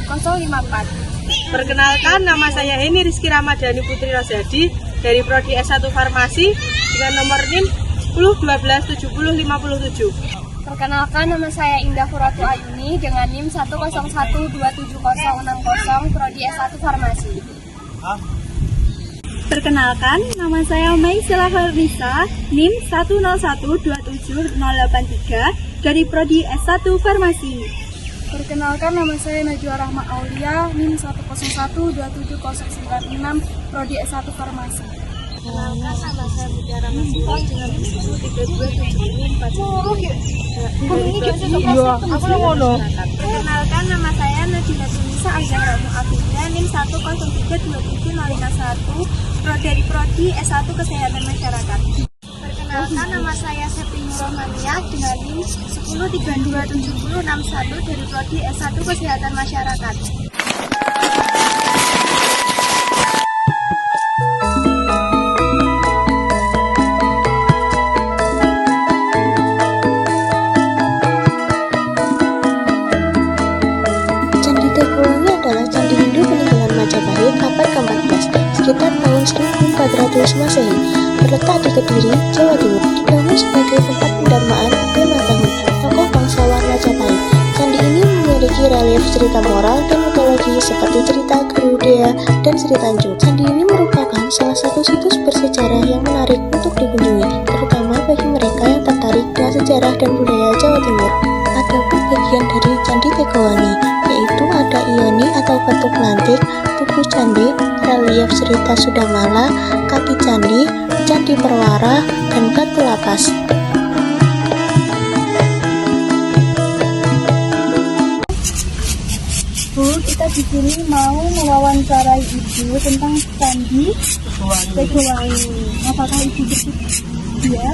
054. Perkenalkan, nama saya Heni Rizky Ramadhani Putri Rozadi dari Prodi S1 Farmasi dengan nomor NIM 10127057. Perkenalkan, nama saya Indah Furatu Ayuni dengan NIM 101277060 Prodi S1 Farmasi. Perkenalkan, nama saya Maisila Farnisa, NIM 101270883 dari Prodi S1 Farmasi. Perkenalkan, nama saya Najwa Rahma Aulia, NIM 101270996 Prodi S1 Farmasi. Perkenalkan, nama saya Mutiara Masita dengan NIM 103274. Perkenalkan, nama saya Nadina Tunisa Azhara Mu'afidya, NIM 103275051 dari Prodi S1 Kesehatan Masyarakat. Perkenalkan, nama saya Septi Nurrohmania dengan NIM 103276061 dari Prodi S1 Kesehatan Masyarakat. Candi Tegowangi adalah candi Hindu peninggalan Majapahit abad ke-14 sekitar tahun 1400 Masehi. Terletak di Kediri, Jawa Timur, dibangun sebagai tempat pendarmaan Bima Tahun, tokoh bangsawan Majapahit. Candi ini memiliki relief cerita moral dan mitologi seperti cerita Garuda dan Sri Tanjung. Candi ini merupakan salah satu situs bersejarah yang menarik untuk dikunjungi, terutama bagi mereka yang tertarik dengan sejarah dan budaya Jawa Timur. Adapun bagian dari Candi Tegowangi, yaitu ada ioni atau batu pelantik, tubuh candi, relief cerita Sudamala, kaki candi, candi perwara, dan batu lapas. Bu, kita di sini mau mewawancarai Ibu tentang Candi Tegowangi. Apakah Ibu bersedia? Ya.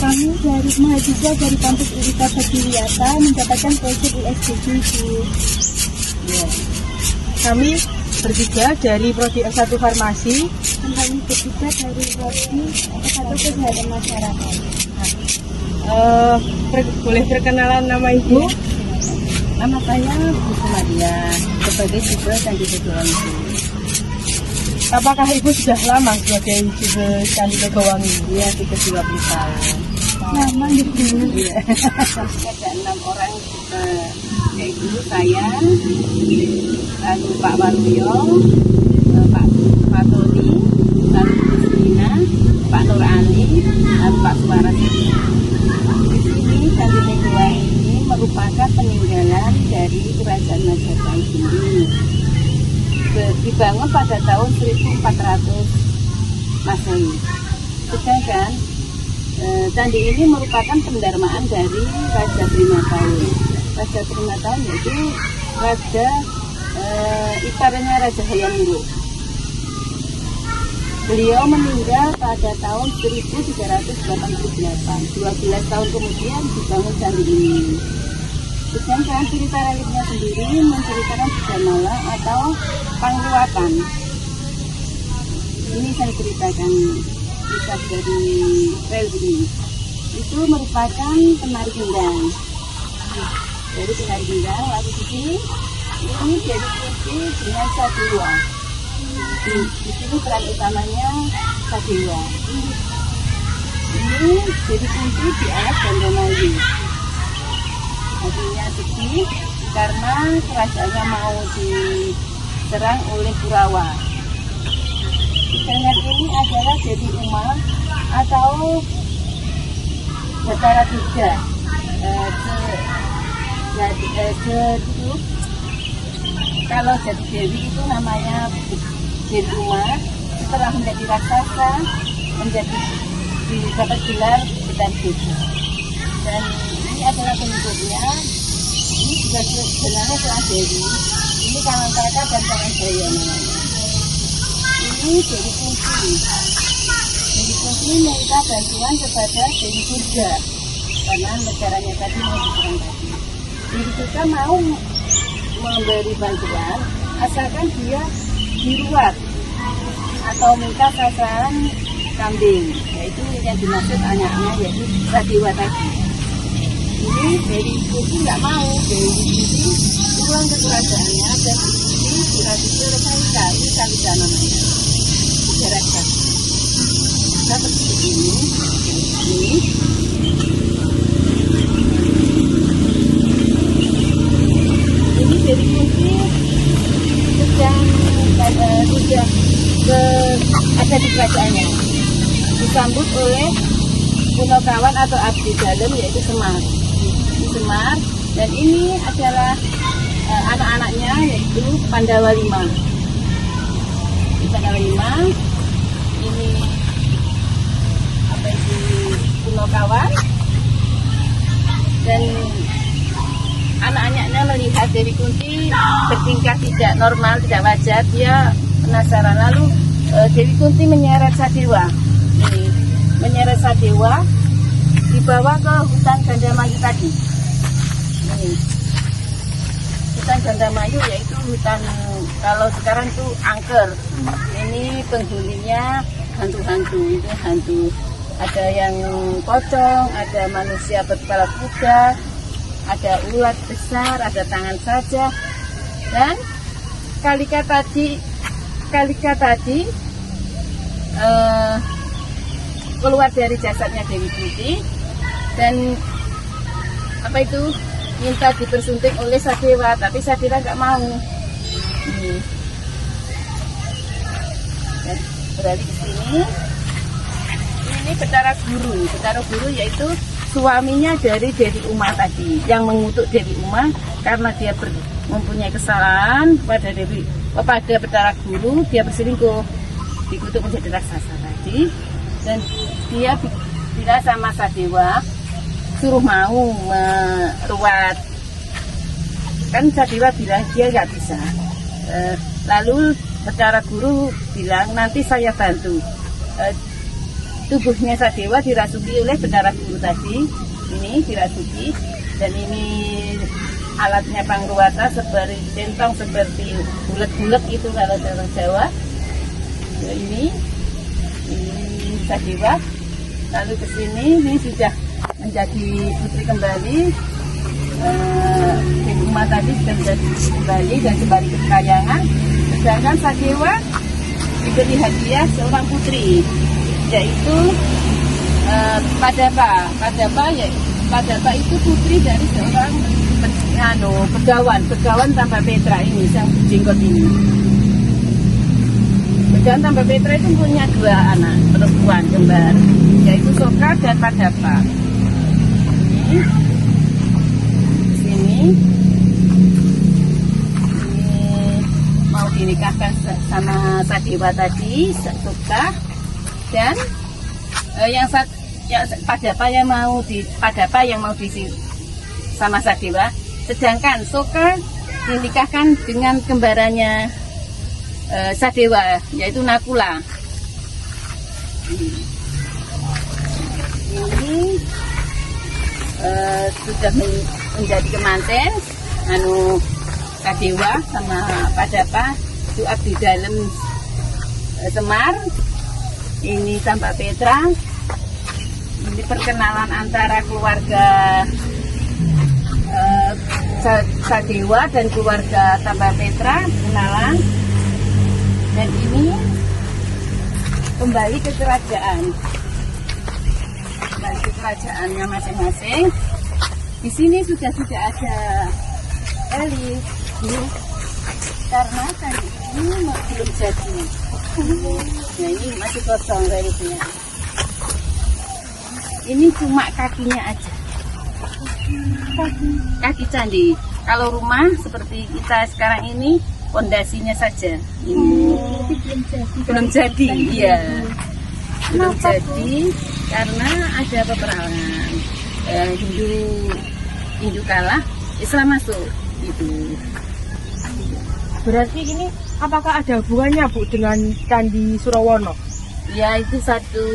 Kami dari mahasiswa dari kampus UITA Badiwiyata mendapatkan proyek USBD, Bu. Ya. Kami bertiga dari Prodi S1 Farmasi. Kami bertiga dari Prodi S1 Kesehatan Masyarakat. Boleh perkenalan nama Ibu? Nama saya Bu Sumadia, sebagai siswa Candi Tegowangi. Apakah Ibu sudah lama sebagai siswa Candi Tegowangi? Iya, sudah 20 tahun. Nama Ibu. Iya. Ada 6 orang juga, yaitu saya, lalu Pak Waluyo, Pak Tony, lalu Bu Sina, Pak Nur Ali, lalu Pak Suara. Di sini Candi Tegowangi ini merupakan peninggalan dari Kerajaan Majapahit ini. Dibangun pada tahun 1400 Masehi. Sedangkan candi ini merupakan pendarmaan dari Raja Trimataun. Raja Trimataun yaitu raja iparnya Raja Hayam Wuruk. Beliau meninggal pada tahun 1388. 12 tahun kemudian dibangun candi ini. Sedangkan cerita reliefnya sendiri menceritakan Sudamala atau Pangluapan. Ini saya ceritakan kisah dari relief ini. Itu merupakan penari gendang. Dari penari gendang, lalu di sini ini jadi kunci dengan Sadewa. Di sini peran utamanya Sadewa. Ini jadi kunci di alas Gandomayu. Artinya sedih karena kerajaannya mau diserang oleh Kurawa. Sedangkan ini adalah jadi Umar atau Batara Tiga. Kalau jadi Dewi itu namanya Jadi Umar. Setelah menjadi raksasa, dapat gelar Betan Dewi. Dan ini adalah pengikutnya. Ini juga sebenarnya Selang Dewi. Ini Kalangkaka dan Kalangjaya namanya. Ini jadi kunci. Jadi kunci minta bantuan kepada Dewi Durga karena negaranya tadi mau diserang tadi. Dewi Durga mau memberi bantuan asalkan dia diruat atau minta sasaran kambing, yaitu yang dimaksud anaknya yaitu Sadewa tadi. Ini dari Kunti nggak mau, dari Kunti pulang ke kerajaannya dan ini dirasuki oleh Kalika. Ini Kalika namanya. Masyarakat. Kita seperti ini. Ini dari kunci sudah ada di kerajaannya. Disambut oleh Punokawan atau abdi dalam yaitu Semar. Semar, dan ini adalah anak-anaknya yaitu Pandawa 5. Pandawa 5 ini apa itu Punokawan, dan anak-anaknya melihat Dewi Kunti bertingkah tidak normal, tidak wajar, dia penasaran. Lalu Dewi Kunti menyeret Sadewa, menyeret Sadewa dibawa ke hutan Gandamayu tadi. Ini hutan Gandamayu yaitu hutan, kalau sekarang itu angker. Ini penghuninya hantu-hantu, itu hantu. Ada yang pocong, ada manusia berkepala kuda, ada ulat besar, ada tangan saja. Dan Kalika tadi keluar dari jasadnya Dewi Kunti dan apa itu minta dipersunting oleh Sadewa, tapi Sadewa nggak mau. Dan beralih ke sini. Ini Betara Guru yaitu suaminya dari Dewi Uma tadi, yang mengutuk Dewi Uma karena dia mempunyai kesalahan pada Betara Guru, dia berselingkuh, dikutuk menjadi raksasa tadi. Dan dia bilang sama Sadewa, suruh mau meruat. Kan Sadewa bilang dia nggak bisa. Lalu Betara Guru bilang nanti saya bantu. Tubuhnya Sadewa dirasuki oleh Betara Guru tadi, ini dirasuki, dan ini alatnya Pangruwata seperti centong, seperti bulat-bulat itu kalau orang Jawa. Ini Sadewa, lalu ke sini ini sudah menjadi putri kembali. Dewi Uma tadi sudah menjadi kembali dan kembali ke kayangan. Sedangkan Sadewa diberi hadiah seorang putri, yaitu Padapa itu putri dari seorang Begawan Tambah Petra ini, sang jenggot ini. Begawan Tambah Petra itu punya 2 anak perempuan kembar, yaitu Soka dan Padapa. Ini mau dinikahkan sama Sadewa tadi, Soka, dan Padapa yang mau sama Sadewa, sedangkan Soka dinikahkan dengan kembarannya Sadewa, yaitu Nakula. Ini sudah menjadi kemanten Sadewa sama Padapa, itu abdi dalam Semar. Ini Tambah Petra. Ini perkenalan antara keluarga Sadewa dan keluarga Tambah Petra, kenalan. Dan ini kembali ke kerajaan, kerajaannya masing-masing. Di sini sudah tidak ada elit, karena tadi ini belum jadi. Nah, ini masih kosong relifnya. Ini cuma kakinya aja, kaki candi. Kalau rumah seperti kita sekarang ini, pondasinya saja. Ini belum jadi, iya. Belum jadi karena ada peperangan. Hindu kalah, Islam masuk. Itu. Berarti ini apakah ada hubungannya Bu dengan Candi Surawono? Ya, itu satu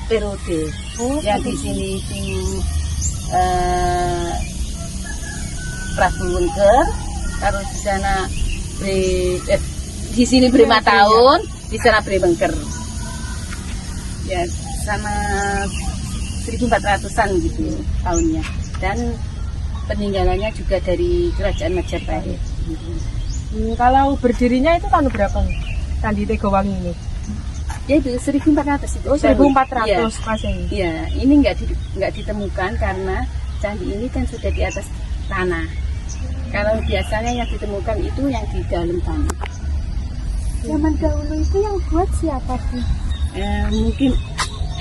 periode. Yang di sini Prabu Wengker, terus di sana di sini beri 5 tahun, di sana beri Wengker. Ya, sama 1400-an gitu tahunnya. Dan peninggalannya juga dari kerajaan Majapahit. Kalau berdirinya itu tahun berapa nih? Candi Tegowangi ini? Ya itu 1400 itu. Oh, 1400 Iya. Masehi. Iya, ini nggak ditemukan karena candi ini kan sudah di atas tanah. Kalau biasanya yang ditemukan itu yang di dalam tanah. Zaman dahulu itu yang buat siapa sih? Mungkin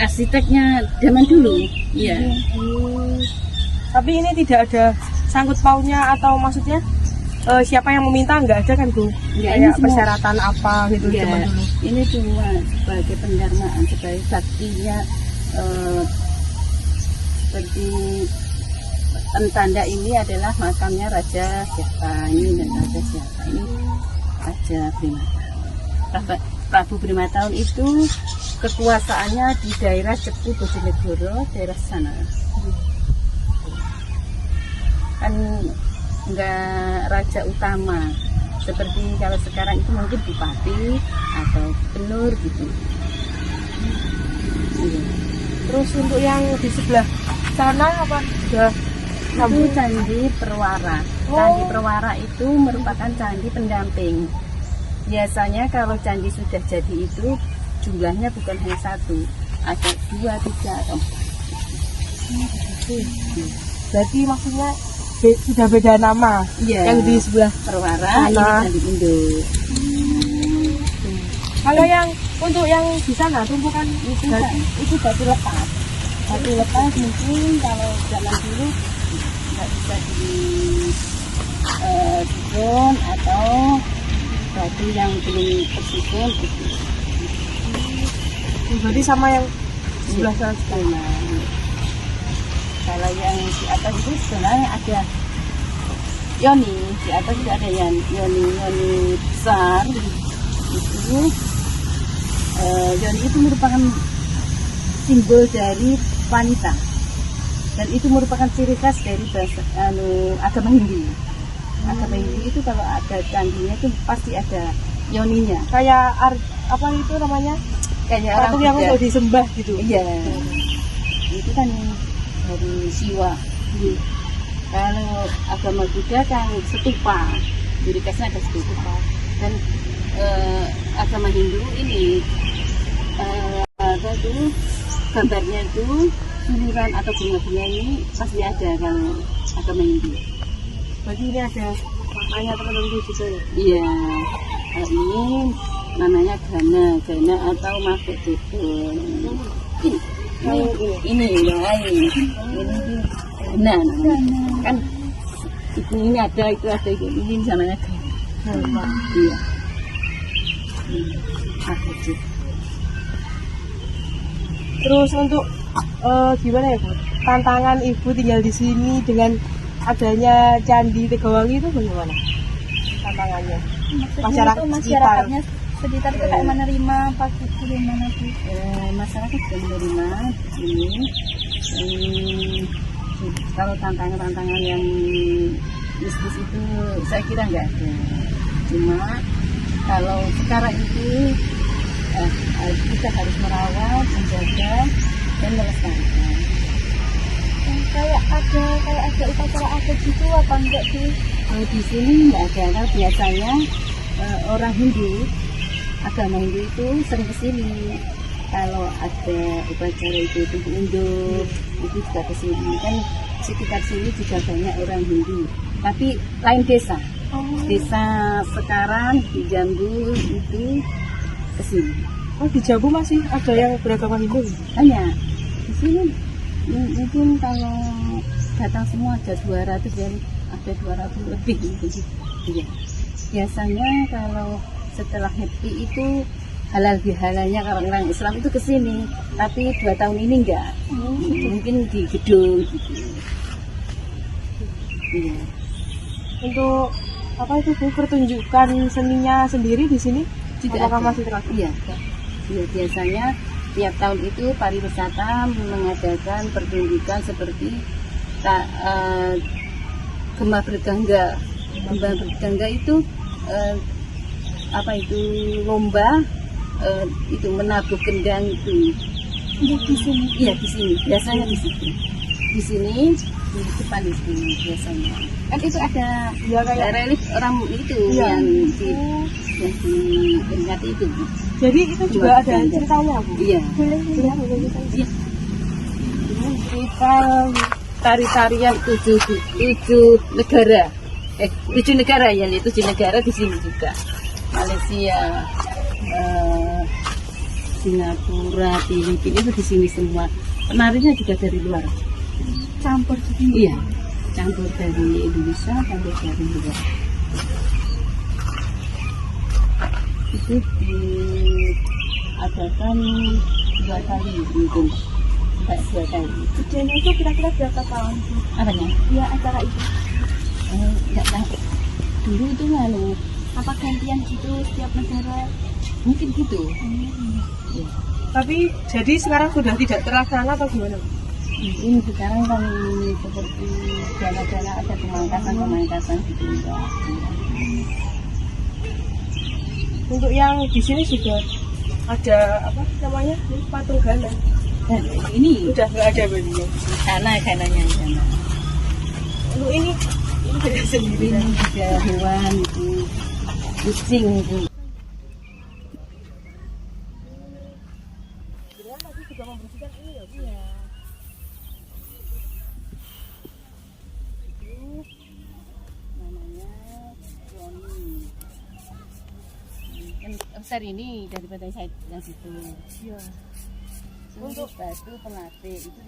arsiteknya zaman dulu. Iya. Tapi ini tidak ada sangkut pautnya atau maksudnya siapa yang meminta nggak ada kan Bu? Nggak, ini Kayak semua- persyaratan apa gitu Iya, zaman dulu. ini cuma sebagai pendarmaan, sebagai baktinya seperti tanda ini adalah makamnya Raja siapa ini dan Raja siapa ini Raja Brimataun. Prabu Brimataun itu kekuasaannya di daerah Cepu Bojonegoro, daerah sana. Kan enggak raja utama seperti kalau sekarang itu mungkin bupati atau gubernur gitu. Iya. Terus untuk yang di sebelah sana apa? Sudah Itu Candi Perwara. Candi Perwara itu merupakan candi pendamping. Biasanya kalau candi sudah jadi itu jumlahnya bukan hanya satu, ada 2, 3 atau 4. Berarti maksudnya sudah beda nama. Iya. Yang di sebelah. Perwara ini Sana. candi induk. Kalau yang untuk yang di sana tumpukan Itu batu lepas. Batu lepas mungkin kalau zaman dulu nggak bisa di susun atau batu yang belum tersusun itu. berarti sama yang sebelah sana. Nah, kalau yang di atas itu sebenarnya ada yoni, di atas itu ada yang yoni besar itu. Yoni itu merupakan simbol dari wanita dan itu merupakan ciri khas dari agama Hindu. Agama Hindu itu kalau ada candinya itu pasti ada yoninya, Kayak apa itu namanya? kayak orang Patung yang Buddha. untuk disembah gitu. Iya, itu kan dari Siwa. Kalau agama Buddha kan stupa, ciri khasnya ada stupa. Dan agama Hindu ini ada tuh gambarnya itu suluran atau bunga-bunga ini pasti ada kalau agama Hindu. Berarti ini ada maknanya tertentu gitu ya. Iya, kalau ini namanya gana atau makhluk tutul. Ini lain, ini gana namanya. Kan ini ada, itu ada, ini namanya gana. Iya. Makhluk. Terus untuk gimana ya Bu? Tantangan Ibu tinggal di sini dengan adanya Candi Tegowangi itu bagaimana? Tantangannya? Masyarakat Masyarakatnya sekitar itu kayak menerima apa gitu gimana sih? Masyarakat sudah menerima ini. Kalau tantangan-tantangan yang bisnis itu saya kira nggak ada. Cuma kalau sekarang itu kita harus merawat, menjaga, dan melestarikan. Kayak ada upacara adat gitu apa enggak sih? Kalau di sini nggak ada, karena biasanya orang Hindu, agama Hindu itu sering kesini. Kalau ada upacara itu unduk, itu juga kesini. Kan sekitar sini juga banyak orang Hindu, tapi lain desa. Desa sekarang di Jambu itu kesini. Oh, di Jambu masih ada yang beragama Hindu? Hanya di sini mungkin kalau datang semua ada 200 dan ada 200 lebih gitu. Iya. Biasanya kalau setelah happy itu halal bihalalnya kalau orang Islam itu kesini, tapi 2 tahun ini enggak. Mungkin di gedung gitu. Iya. Untuk apa itu Bu, pertunjukan seninya sendiri di sini? Apakah masih terasa? Iya. Iya, biasanya tiap tahun itu pariwisata mengadakan pertunjukan seperti Gembah Bergangga. Gembah Bergangga itu apa itu lomba itu menabuh gendang itu. Di sini. Iya, di sini. Biasanya di situ. Di sini di depan itu biasanya. Kan itu ada Ya kayak relief orang itu Iya. yang diingati itu. jadi itu juga ada ceritanya Bu. Iya. Boleh kita. Iya. Kita tari-tarian tujuh negara. 7 negara ya, 7 negara di sini juga. Malaysia, Singapura, Filipina itu di sini semua. Penarinya juga dari luar. Campur gitu. Iya, campur dari Indonesia, campur dari luar. Itu diadakan 2 kali mungkin, sampai 2 kali. Kejadian itu kira-kira berapa tahun? Apanya? Ya acara itu. Enggak tahu. Dulu itu lalu Apa gantian gitu setiap negara? mungkin gitu. Ya. Tapi jadi sekarang sudah tidak terlaksana atau gimana? Ini sekarang kan seperti dana-dana ada pemangkasan gitu enggak. Untuk yang di sini juga ada apa namanya patung Ghana. Dan ini Udah nggak ada berarti ya. kananya sana. Untuk ini beda sendiri. Ini juga hewan itu kucing itu. Tadi juga membersihkan ini ya Bu ya. Namanya Roni. Kan besar ini daripada saya yang situ. Iya. Untuk batu pelatih itu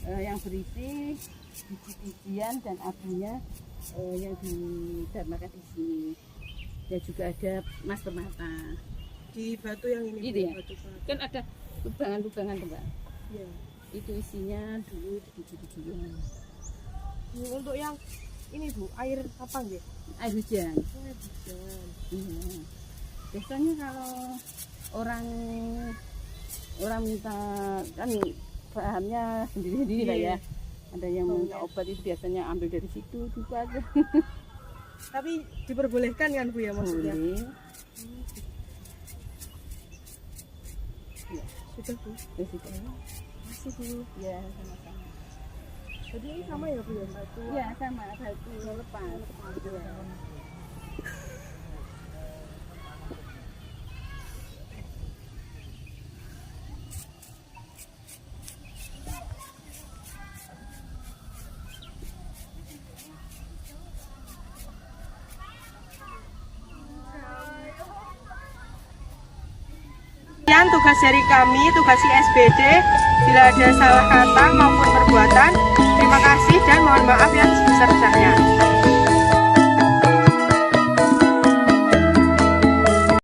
yang berisi biji-bijian dan abunya yang didarmakan di sini. Dan juga ada emas permata. Di batu yang ini Itu Bu, ya? batu permata. Kan ada lubangan-lubangan tuh, Mbak. Iya. Itu isinya dulu biji-bijian. Ini untuk yang ini Bu, air apa nggih? Air hujan. Air hujan. Iya. Biasanya kalau orang minta kan bahannya sendiri-sendiri lah ya. Ada yang minta obat itu biasanya ambil dari situ juga aja. Tapi diperbolehkan kan Bu ya maksudnya? Boleh. Sudah Bu. Ya sudah. Masih Bu. Ya sama-sama. Jadi ini sama ya Bu ya batu. Ya sama batu lepas. Ya. Sekian tugas dari kami, tugas ISBD. Bila ada salah kata maupun perbuatan, terima kasih dan mohon maaf yang sebesar-besarnya.